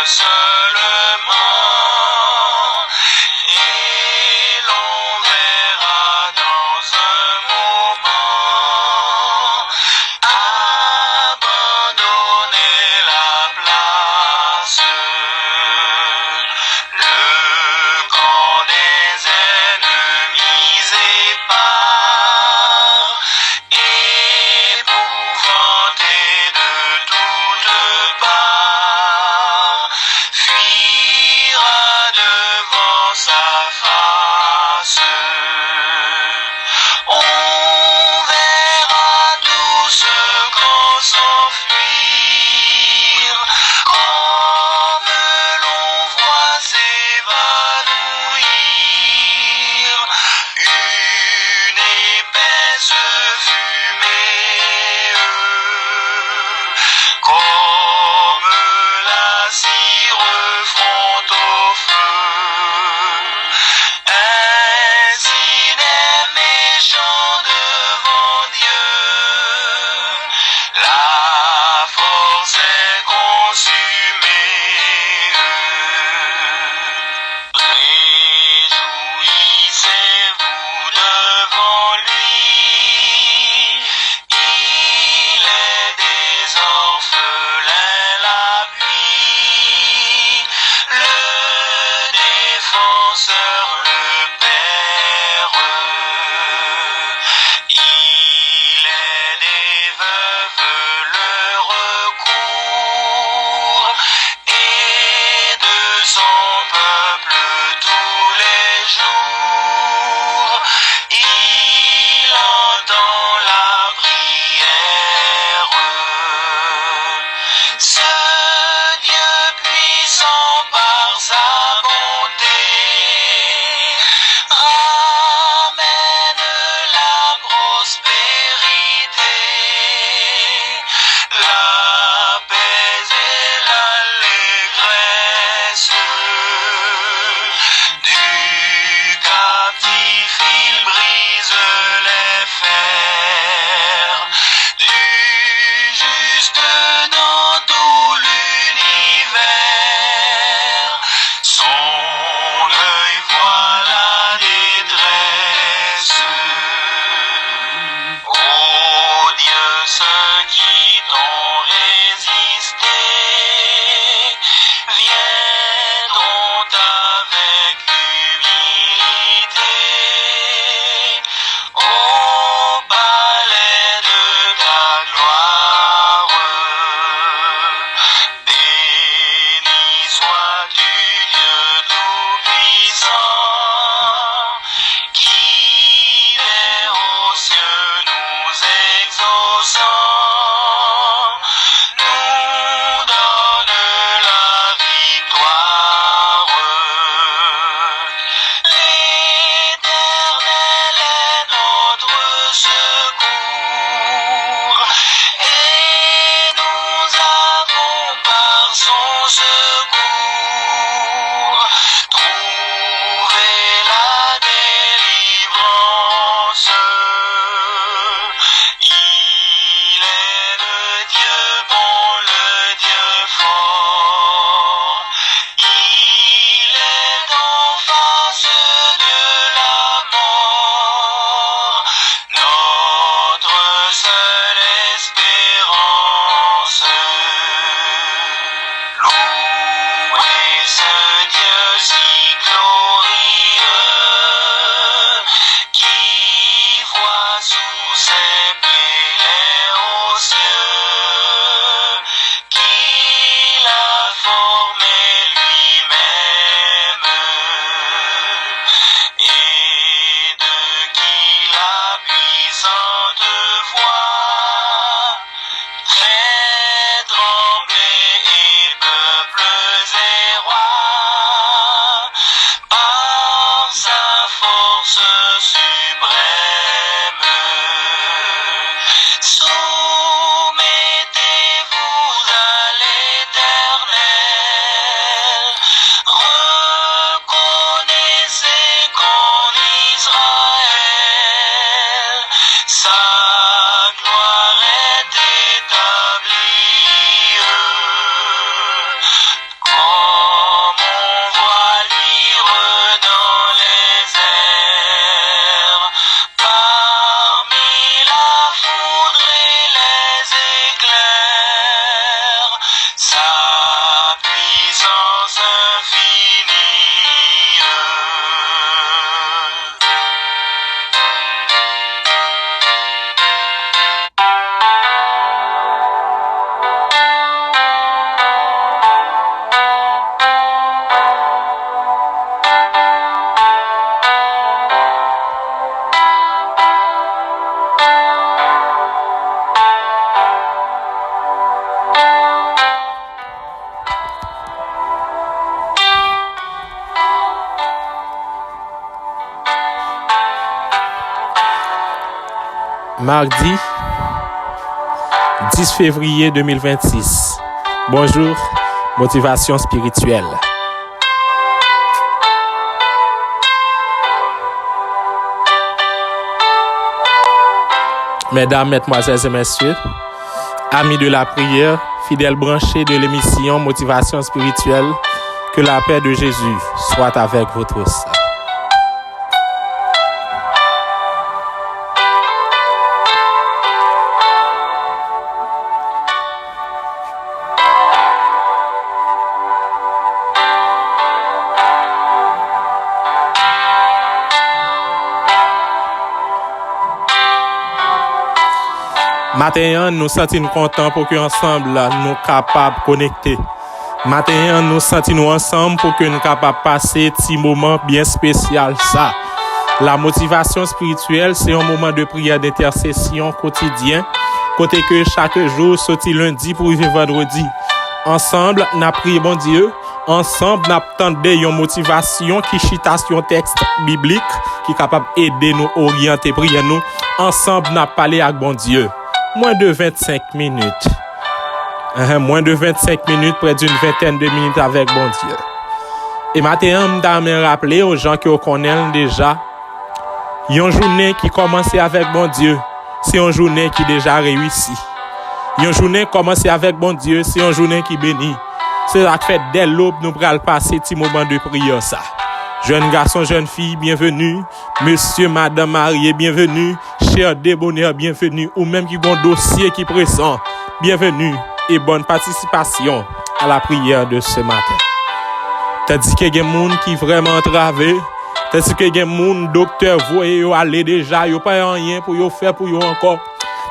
seulement, et l'on verra dans un moment abandonner la place. Le camp des ennemis épars, épouvanté de toutes parts, fuira devant sa face. On verra tout ce grand s'enfuir, comme l'on voit s'évanouir une épaisse fumée, comme la cire fronde au feu. Ainsi des méchants devant Dieu, la force est consumée. Réjouissez-vous devant lui, il est des orphelins l'appui, le défenseur, le Père. Il est des veuves le recours, et de son peuple tous les jours. Il entend la prière. Ce Dieu puissant par sa bonté ramène la prospérité, la paix et l'allégresse. Du captif il brise les fers, du juste dans tout l'univers. Son œil voit la détresse. Ô Dieu, ceux qui t'ont résisté viendront avec humilité au palais de ta gloire. Béni sois-tu, Dieu tout-puissant, qui est aux cieux nous exauçant, nous donne la victoire. L'Éternel est notre secours, et nous avons par son secours trouvé la délivrance. Il est le Dieu bon, le Dieu fort. Il est en face de la mort, notre seule espérance. Louange Mardi 10 février 2026. Bonjour, motivation spirituelle. Mesdames, mesdemoiselles et messieurs, amis de la prière, fidèles branchés de l'émission Motivation spirituelle, que la paix de Jésus soit avec vous tous. Matin, nous sentons contents pour que ensemble nous capables de connecter. Matin, nous sentons ensemble pour que nous capables de passer un petit moment bien spécial. Ça, la motivation spirituelle, c'est un moment de prière d'intercession quotidien. Côté que chaque jour, sorti lundi pour arriver vendredi. Ensemble, nous prions bon Dieu. Ensemble, nous attendons une motivation qui chita sur un texte biblique qui est capable d'aider nous, orienter, prier nous. Ensemble, nous parlons avec bon Dieu. Moins de 25 minutes. Moins de 25 minutes, près d'une vingtaine de minutes avec bon Dieu. Et maintenant, je me rappeler aux gens qui connaissent déjà, une journée qui commence avec bon Dieu, c'est une journée qui déjà réussi. Une journée commence avec bon Dieu, c'est une journée qui bénit. C'est la fête dès l'aube, nous allons passer petit moment de prière ça. Jeunes garçons, jeunes filles, bienvenue. Monsieur, madame mariée, bienvenue. Cher débonnaire, bienvenue. Ou même qui ont un dossier qui présent, bienvenue. Et bonne participation à la prière de ce matin. Tandis que y a des gens qui vraiment entravé. Tandis que y a des gens, docteur, voyez, aller déjà, yo pas rien pour yo faire pour yo encore.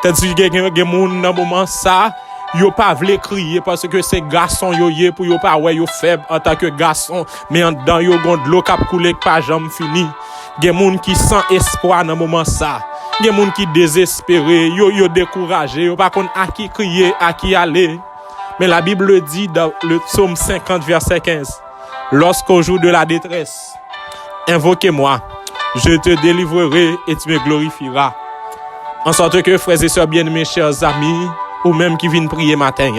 Tandis que y a des gens, dans moment ça, yo pas vle crier parce que c'est garçon yo yé pour yo pas ouais yo faible en tant que garçon mais en dedans yo gon de l'eau k'ap coule pas jamais fini. Gen moun qui sans espoir dans moment ça. Gen moun qui désespéré, yo découragé, yo pas konn à qui crier, à qui aller. Mais la Bible dit dans le psaume 50 verset 15, lorsqu'au jour de la détresse, invoquez-moi, je te délivrerai et tu me glorifieras. En sorte que frères et sœurs bien-aimés, chers amis, ou même qui viennent prier matin,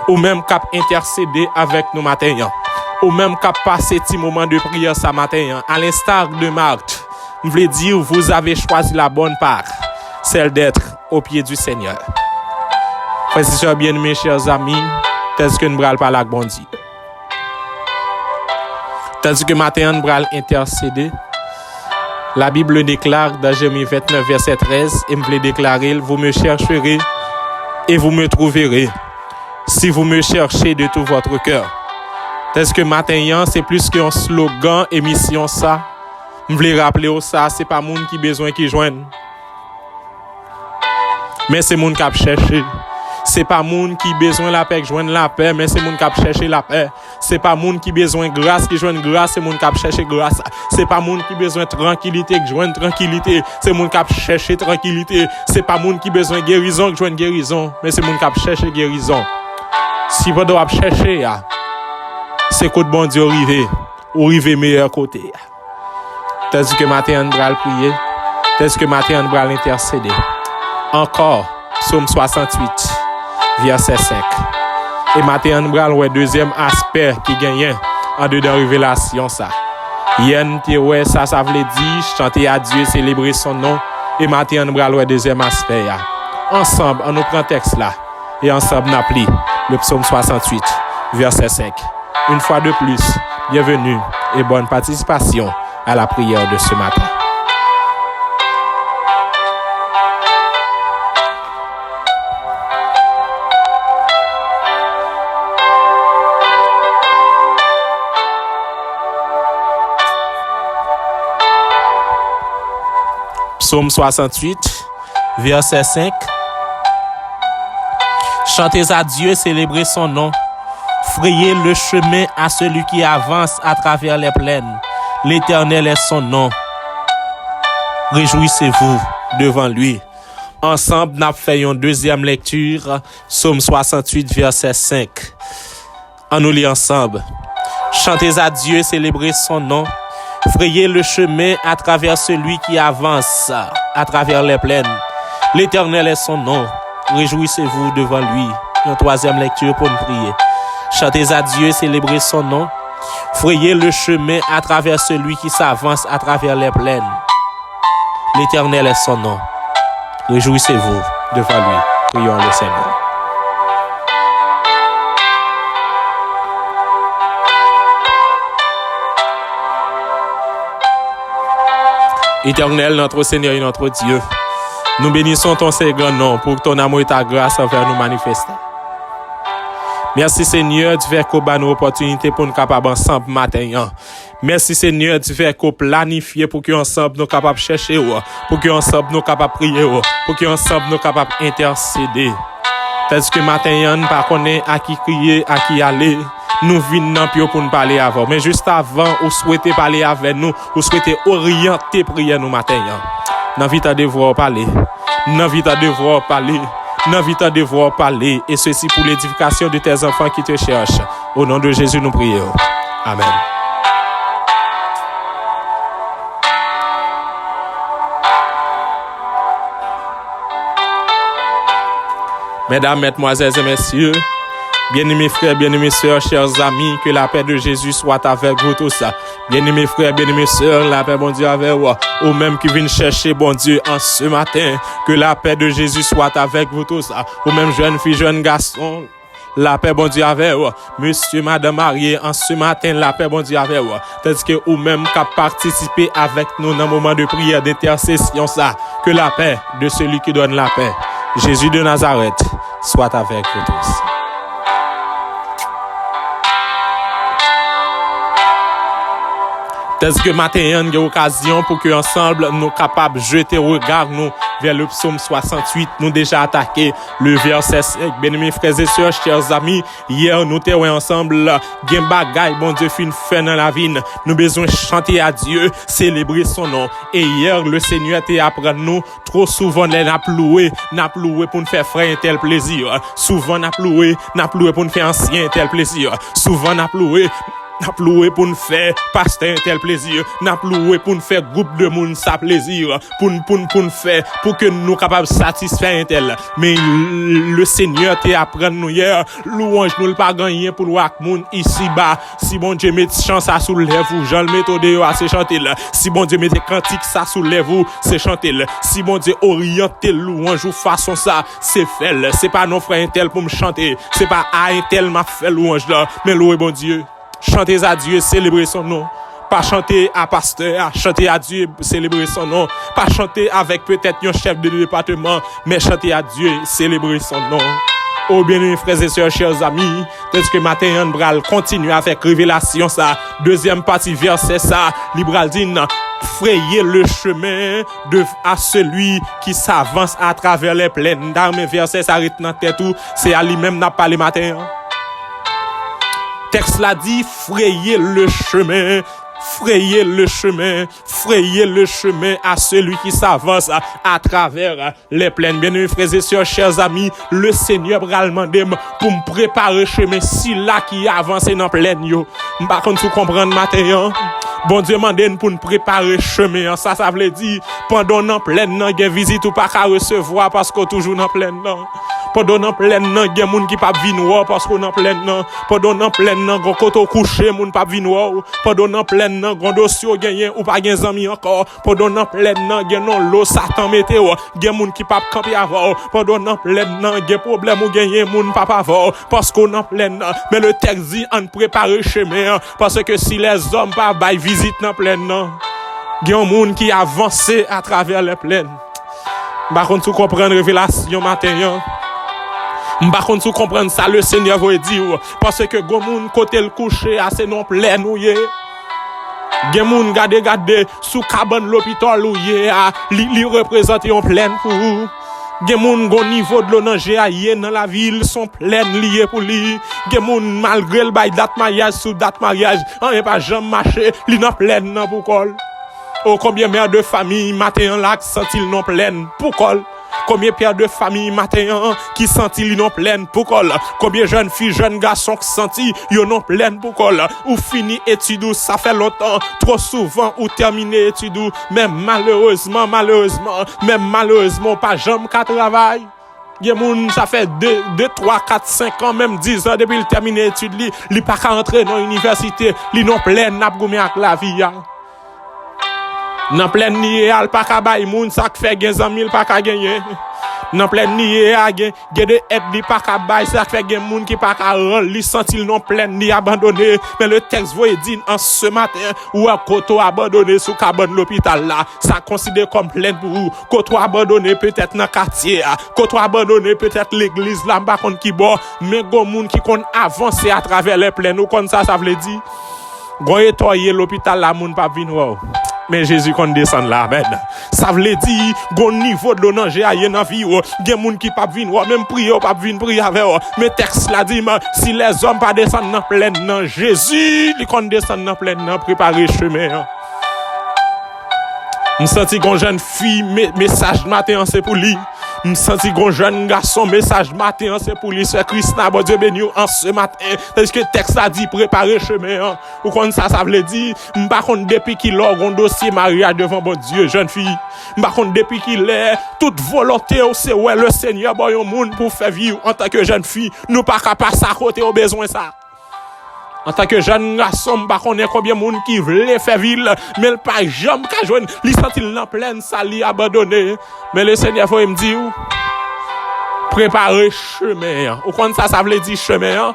ou même qui intercéder avec nous matin, ou même qui passer petit moment de prière ce matin, à l'instar de Marthe, je voulais dire, vous avez choisi la bonne part, celle d'être au pied du Seigneur. Frères et sœurs bien-aimés, chers amis, tandis que nous allons parler avec bon Dieu. Tandis que matin, nous allons intercéder. La Bible déclare dans Jérémie 29, verset 13, et me voulait déclarer, vous me chercherez et vous me trouverez si vous me cherchez de tout votre cœur. Est-ce que matin, c'est plus qu'un slogan, émission ça. Je voulais rappeler ça, c'est pas moun qui besoin qui joigne. Mais c'est moun qui a cherché. C'est pas moun qui besoin la paix qui joigne la paix, mais c'est moun qui a cherché la paix. C'est pas moun qui besoin grâce qui joigne grâce, c'est moun qui a cherché grâce. C'est pas moun qui besoin tranquillité qui joigne tranquillité, c'est moun qui a cherché tranquillité. C'est pas moun qui besoin guérison qui joigne guérison, mais c'est moun qui a cherché guérison. Si vous doit chercher, c'est côté bon Dieu arrivé, ou arrivé meilleur côté. Tandis que matin on va prier, tandis que matin on va intercéder. Encore, psaume 68, verset 5. Et matin on va le deuxième aspect qui gagne en dedans révélation ça. Yen te ouais ça veut dire chanter à Dieu, célébrer son nom. Et matin on va le deuxième aspect. Ensemble, on nous prend texte là et ensemble on applie le psaume 68, verset 5. Une fois de plus, bienvenue et bonne participation à la prière de ce matin. Psaume 68, verset 5. Chantez à Dieu, célébrez son nom. Frayez le chemin à celui qui avance à travers les plaines. L'Éternel est son nom. Réjouissez-vous devant lui. Ensemble, nous avons fait une deuxième lecture, Psaume 68, verset 5. On nous lit ensemble. Chantez à Dieu, célébrez son nom. Frayez le chemin à travers celui qui avance à travers les plaines. L'Éternel est son nom. Réjouissez-vous devant lui. Une troisième lecture pour nous prier. Chantez à Dieu, célébrez son nom. Frayez le chemin à travers celui qui s'avance à travers les plaines. L'Éternel est son nom. Réjouissez-vous devant lui. Prions le Seigneur. Éternel, notre Seigneur et notre Dieu, nous bénissons ton Seigneur nom pour que ton amour et ta grâce envers nous manifester. Merci Seigneur, tu fais qu'on ait une opportunité pour nous capables ensemble matin. Merci Seigneur, tu fais qu'on planifie pour que ensemble nous capables chercher, pour que ensemble nous capables prier, pour que ensemble nous capables intercéder. Parce que matin, nous pas connaît à qui crier, à qui aller. Nous venons pour nous parler avant. Mais juste avant, vous souhaitez parler avec nous, vous souhaitez orienter prière nous matin. Nous invite à devoir parler. Nous invite à devoir parler. Nous invite à devoir parler. Et ceci pour l'édification de tes enfants qui te cherchent. Au nom de Jésus, nous prions. Amen. Mesdames, mesdemoiselles et messieurs, bien-aimés frères, bien-aimés sœurs, chers amis, que la paix de Jésus soit avec vous tous. Bien-aimés frères, bien-aimés sœurs, la paix, bon Dieu, avec vous. Ou même qui viennent chercher, bon Dieu, en ce matin, que la paix de Jésus soit avec vous tous. Ou même jeunes filles, jeunes garçons, la paix, bon Dieu, avec vous. Monsieur, madame marié, en ce matin, la paix, bon Dieu, avec vous. Tandis que ou même qu'à participer avec nous dans un moment de prière, d'intercession, ça, que la paix de celui qui donne la paix, Jésus de Nazareth, soit avec vous tous. Tandis que matin, il y a une occasion pour que ensemble nous capables de jeter regard nous vers le psaume 68, nous déjà attaqué le verset 5. Bien-aimés frères et sœurs, chers amis, hier nous étions ensemble, gen bagay, bon Dieu fin fait dans la vie. Nous besoin chanter à Dieu, célébrer son nom. Et hier, le Seigneur t'a appris nous, trop souvent, n'a loué pour nous faire frère un tel plaisir. Souvent, n'a loué pour nous faire ancien un tel plaisir. Souvent, n'a loué pour nous faire pasteur un tel plaisir. N'a loué pour nous faire groupe de monde ça plaisir. Pour nous faire, pour que nous capables de satisfaire un tel. Mais le Seigneur t'a appris nous hier, louange nous pas gagner pour voir monde ici bas. Si bon Dieu met chant ça sous lèvres vous, Jean le méthode c'est chanter là. Si bon Dieu met cantique ça sous lèvres vous, c'est chanter là. Si bon Dieu orienter louange ou façon ça, c'est fait. C'est pas nos frères un tel pour me chanter. C'est pas à un tel m'a fait louange là, mais louer bon Dieu. Chantez à Dieu, célébrez son nom. Pas chanter à pasteur, chanter à Dieu, célébrer son nom. Pas chanter avec peut-être un chef de département, mais chanter à Dieu, célébrer son nom. Oh bien, frères et sœurs, chers amis, parce que matin, on va continuer avec révélation ça. Deuxième partie, verset ça, Libral dit, frayer le chemin à celui qui s'avance à travers les plaines. Dans mes versets, ça arrête dans tête tout, c'est à lui-même n'a pas le matin. Texte l'a dit, frayer le chemin à celui qui s'avance à travers les plaines. Bien-aimés frères et sœurs, chers amis, le Seigneur va demander pour me préparer chemin si là qui avance dans plaine yo. M'pa konn tout comprendre matin. Bon Dieu m'a demandé pour nous préparer chemin. Ça veut dire pendant dans plaine nan gen visite ou pas qu'à recevoir parce qu'on toujours dans plaine nan. Pendant dans plaine nan gen moun qui pas venir parce qu'on dans plaine nan. Pendant dans plaine nan gon koto coucher moun pas venir. Pendant dans plaine nan gon dossier gagné ou pas gen zami encore. Pendant dans plaine nan gen non l'eau Satan météo gen moun qui pas camper avant. Pendant dans plaine nan gen problème ou gagné moun pas avant parce qu'on dans plaine nan. Mais le texte dit on préparer chemin parce que si les hommes pas bail visite dans plaine nan, gen moun qui avance à travers les plaines. Par contre tu comprendre révélation matin. M'pa konn sou comprendre ça le Seigneur veut dire parce que gon moun côté le coucher assez non plein ou yé. Gen moun gade sous cabane l'hôpital ou yé li représente en pleine pour. Gen moun gon niveau de l'eau dans la ville sont pleines liées pour lui. Gen moun malgré le bail date mariage sous date mariage, on pas jamais marché, li nan pleine nan pour col. Oh combien mère de famille matin là senti non pleine pour col. Combien pères de famille matin qui senti li non pleine pour col. Combien jeunes filles, jeunes garçons qui senti yo non pleine pour col. Ou fini études, ça fait longtemps, trop souvent ou terminé études, même malheureusement, même malheureusement pas jamais qu'à travail. Gen moun ça fait 2, 3, 4, 5 ans, même 10 ans depuis le terminé études li pas qu'à rentrer dans l'université, li non pleine n'a goumé avec la vie. Nan pleine niye al pa ka bay moun ça fait gen zanmil pa ka gagner. Nan pleine niye a gen de aide li pa ka bay ça fait gen moun qui pa ka rend li sentil non pleine ni abandonné. Mais le texte voye dit en ce matin ou a koto abandonné sous cabane l'hôpital là, ça considère comme pleine pour vous. Koto abandonné peut-être dans quartier, koto abandonné peut-être l'église là pas kon ki bon, mais gon moun qui kon avancer à travers les plaines ou comme ça veut dire gon etoyer l'hôpital là moun pa vinn wow. Mais Jésus qu'on descend là, amen. Ça veut dire, gon niveau de danger a dans vie, gen moun qui pas venir, même prier pas venir prier avec. Mais texte là dit, si les hommes pas descendent dans pleine, non, Jésus, li qu'on descend dans pleine, non, préparer chemin. Me senti gon jeune fille, message matin, c'est pour lui. Me senti gon jeune garçon, message matin, c'est pour lui. C'est Christ, bon Dieu béni en ce matin. Parce que le texte a dit préparer chemin. Ou comme ça veut dire, m'pa konn depuis qu'il a un dossier mariage devant bon Dieu, jeune fille. M'pa konn depuis qu'il est, toute volonté, c'est ouais le Seigneur, bon yon moun pour faire vivre en tant que jeune fille. Nous pas qu'à passer à côté au besoin ça. En tant que jeune garçon, pa connaît combien de monde qui voulait faire ville, mais il pas jamais qu'à joindre, li sentil dans pleine sali abandonné. Mais le Seigneur faut me dire préparer chemin. Ou quand ça veut dire chemin,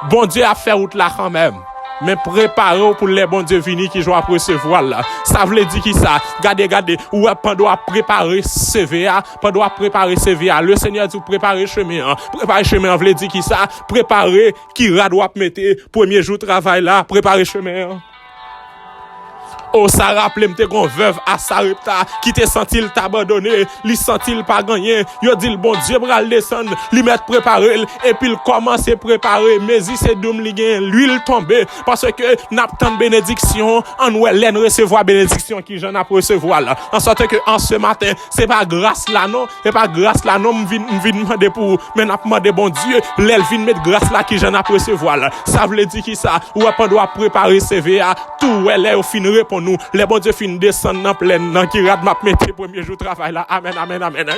bon Dieu a fait route là quand même. Mais préparez pour les bons dieux finis qui doivent recevoir là. Ça veut dire qui ça? Gardez, ou pendant préparer CVA, pendant préparer CVA, le Seigneur dit préparer chemin. Préparer chemin veut dire qui ça? Préparer qui doit mettre premier jour travail là, préparer chemin. Oh, ça rappelle m'te gon veuve à Sarepta qui te sentil t'abandonner, li sentil pas gagner. Yo dit le bon Dieu bral descendre, li mettre préparer et puis il commence à préparer mais si c'est doum li gen l'huile tomber parce que n'a tant de bénédiction, en ouais l'aine recevoir bénédiction qui j'en a recevoir là. En sorte que en ce matin, c'est pas grâce là non, c'est pas grâce là non m'vin demander pour mais n'a demander bon Dieu, l'elle vient mettre grâce là qui j'en a recevoir là. Ça veut dire qui ça? Ou pas doit préparer CVA, tout elle est au fin répondre nous, les bon Dieu fin descendre dans pleine dans qui rad m'a mettre premier jour travail là. Amen.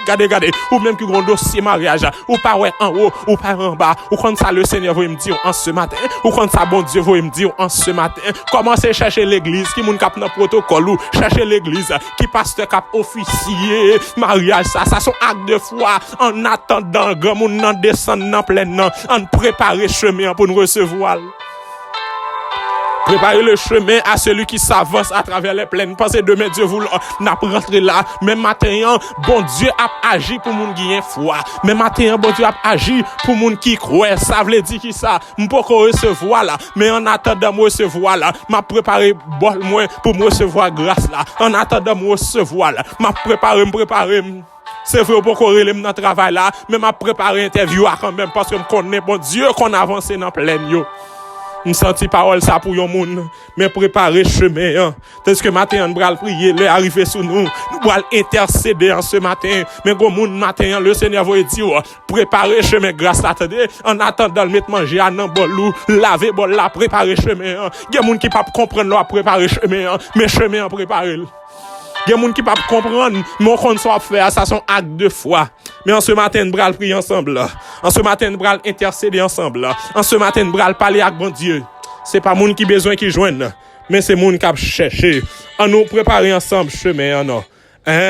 Gardez ou même qui grand dossier mariage ou pas ouais en haut ou pas en bas ou quand ça le Seigneur veut me dire en ce matin ou quand ça bon Dieu veut me dire en ce matin commencez chercher l'église qui moun k'ap dans protocole ou chercher l'église qui pasteur k'ap officier mariage ça son acte de foi en attendant grand moun nan descendre dans pleine en préparer chemin pour nous recevoir. Préparez le chemin à celui qui s'avance à travers les plaines. Pensez demain Dieu vous n'a pas rentré là. Même matin, bon Dieu a agi pour moun qui a foi. Même matin, bon Dieu a agi pour moun qui croit. Ça veut dire qui ça? M'po recevoir là. Mais en attendant me recevoir là, m'a préparé bol moins pour me recevoir grâce là. En attendant me recevoir là, m'a préparé. C'est vrai pour qu'on relève dans travail là, mais m'a préparé interview quand même parce que me connais bon Dieu qu'on avance dans pleine yo. Me senti parole ça pour yon moun mais préparer chemin parce que matin on bral prier le arriver sous nous bral intercéder en ce matin mais gon moun matin le Seigneur va dire préparer chemin grâce attendez en attendant le mettre manger à nan bol ou laver bol là préparer chemin gen moun qui pas comprendre là préparer chemin mais chemin préparer. Il y a des gens qui ne peuvent pas comprendre, mais on compte soit faire ça son acte de foi. Mais en ce matin, nous allons prier ensemble. En ce matin, nous allons intercéder ensemble. En ce matin, nous allons parler avec bon Dieu. Ce n'est pas les gens qui ont besoin qui joignent, mais c'est les gens qui ont cherché. On nous préparer ensemble chemin.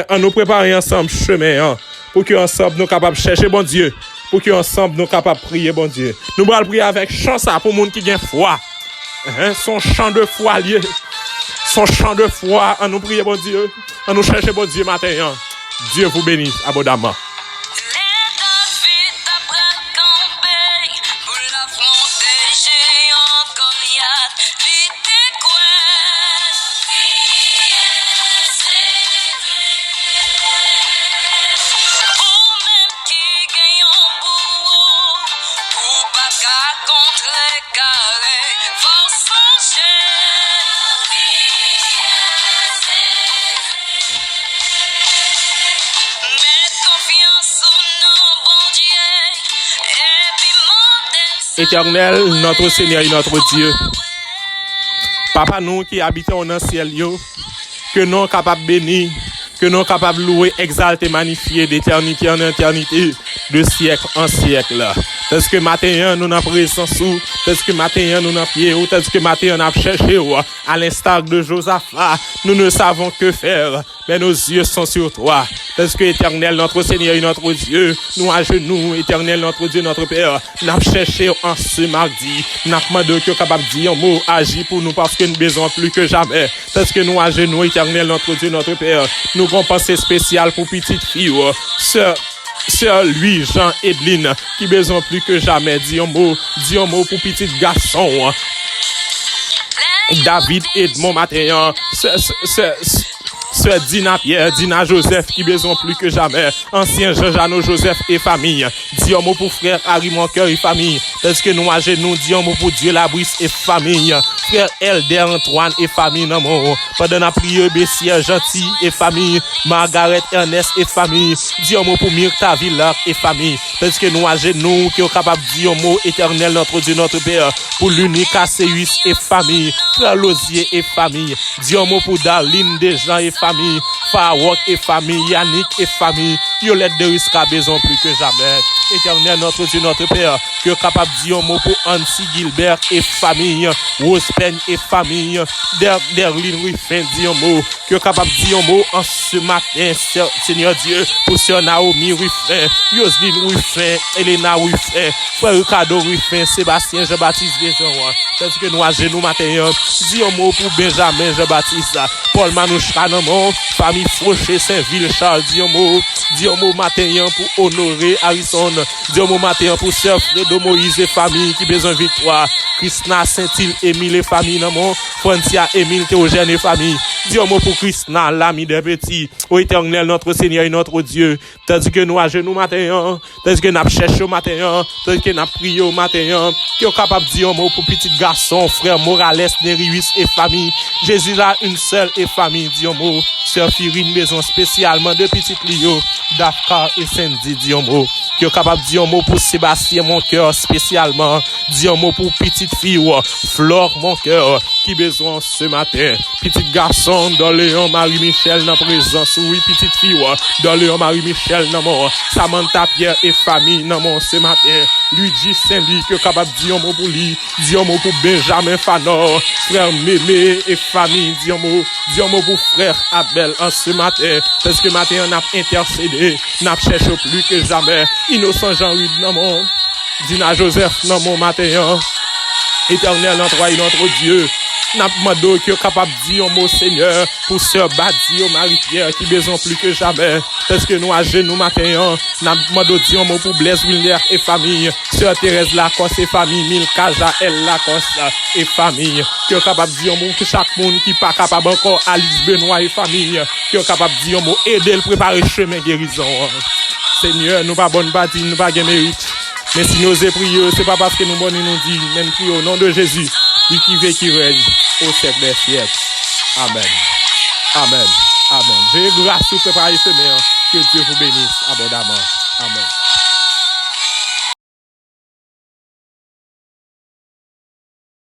On nous préparer ensemble chemin. Pour que ensemble nous capables de chercher bon Dieu. Pour que ensemble nous capables de prier bon Dieu. Nous allons prier avec chance pour les gens qui ont foi. Son chant de foi lié. Son chant de foi, à nous prier bon Dieu, à nous chercher bon Dieu matin. Dieu vous bénisse abondamment. Confiance Éternel, notre Seigneur et notre Dieu. Papa, nous qui habitons dans le ciel, que nous capables de bénir, que nous capables de louer, exalter, magnifier d'éternité en éternité, de siècle en siècle. Parce que matin, nous n'avons présence, parce que matin, nous n'avons pied, parce que matin, nous avons cherché, à l'instar de Josaphat, nous ne savons que faire, mais nos yeux sont sur toi. Parce que éternel, notre Seigneur et notre Dieu, nous à genoux, éternel, notre Dieu, notre Père, nous avons cherché en ce mardi, nous avons demandé que capable de dire un mot, agis pour nous parce que nous besoin plus que jamais. Parce que nous à genoux, éternel, notre Dieu, notre Père, nous avons pensé spécial pour petite fille, Sœur lui, Jean, Edline, qui besoin plus que jamais, dis un mot pour petit garçon. David Edmond matin, Sœur Dina Pierre, Dina Joseph, qui besoin plus que jamais. Ancien Jean-Jano Joseph et famille. Dis un mot pour frère Harry Moncoeur et famille. Parce que nous à genoux, dis un mot pour Dieu Labrice et famille. Frère Elder Antoine et famille, non mon. Pendant la prière, Bessier Gentil et famille. Margaret Ernest et famille. Dis un mot pour Myrta Villard et famille. Parce que nous à genoux, qui est capable de dire un mot éternel, notre Dieu, notre Père. Pour l'unique Acéus et famille. Frère Lozier et famille. Dis un mot pour Darlene Desjans et famille. Farwok et famille. Yannick et famille. Yolette de Risca besoin plus que jamais. Éternel, notre Dieu, notre Père. Qui est capable de dire un mot pour Ansi Gilbert et famille. Rose Pen et famille. Derlin Ruffin dit un mot. Qui est capable de dire un mot en ce matin, Seigneur Dieu. Pour Sœur Naomi Ruffin. Yoseline Ruffin. Elena Ruffin. Frère Ricardo Ruffin. Sébastien Jean-Baptiste Béjean. Parce que nous à genoux matin. Dis un mot pour Benjamin Jean-Baptiste. Paul Manouchka non mon. Famille Fauché Saint-Ville Charles. Dis un mot matin pour honorer Harrison. Dis un mot matin pour Sœur Fredo Moïse et famille qui besoin de victoire. Christina Saint-Il Émile et famille non mon. Francia Émile Théogène et famille. Dis un mot pour Christina, l'ami des petits. Ô éternel, notre Seigneur et notre Dieu. Tandis que nous à genoux matin. Tandis que nous cherchons au matin. Tandis que nous prions au matin. Qui est capable de dire un mot pour petit garçon, frère Morales, Nerius et famille. Jésus là, une seule et famille, dit un mot. Sœur Firine, maison spécialement de petites Lio, Dafka et Sandy, dit un mot. Qui est capable de dire un mot pour Sébastien, mon cœur, spécialement. Dit un mot pour petite fille, Flore, mon cœur, qui besoin ce matin. Petit garçon, dans Léon Marie-Michel, dans présence, oui, petite fille, dans Léon Marie-Michel, dans mon. Samantha Pierre et famille, dans mon ce matin. Luigi Saint-Louis, qui est capable de dire un mot pour lui. Dit un mot pour Benjamin Fanor, frère Mémé et famille, dit un mot pour frère Abel en ce matin. Parce que matin, on a intercédé, on a cherché plus que jamais. Innocent Jean-Hugues, non mon. Dina Joseph, non mon matin. Éternel, notre Dieu. N'a demandé qui est capable de dire un mot Seigneur pour Sœur Badio Marie-Pierre qui besoin plus que jamais. Parce que nous à genoux matin, n'a demandé de dire un mot pour Blaise Wilner et famille. Sœur Thérèse Lacoste et famille. Milka Jaël Lacoste et famille. Qui est capable de dire un mot pour chaque monde qui pas capable encore. Alice Benoît et famille. Qui est capable de dire un mot. Aider le préparer chemin guérison. Seigneur, nous pas bonne bâtie, nous pas mérite. Mais si nous osons prier, c'est pas parce que nous bonnes nous dit, mais nous prions au nom de Jésus, lui qui veut qui règne au siècle des siècles. Amen. Amen. Amen. Veuillez grâce pour préparer chemin, que Dieu vous bénisse abondamment. Amen.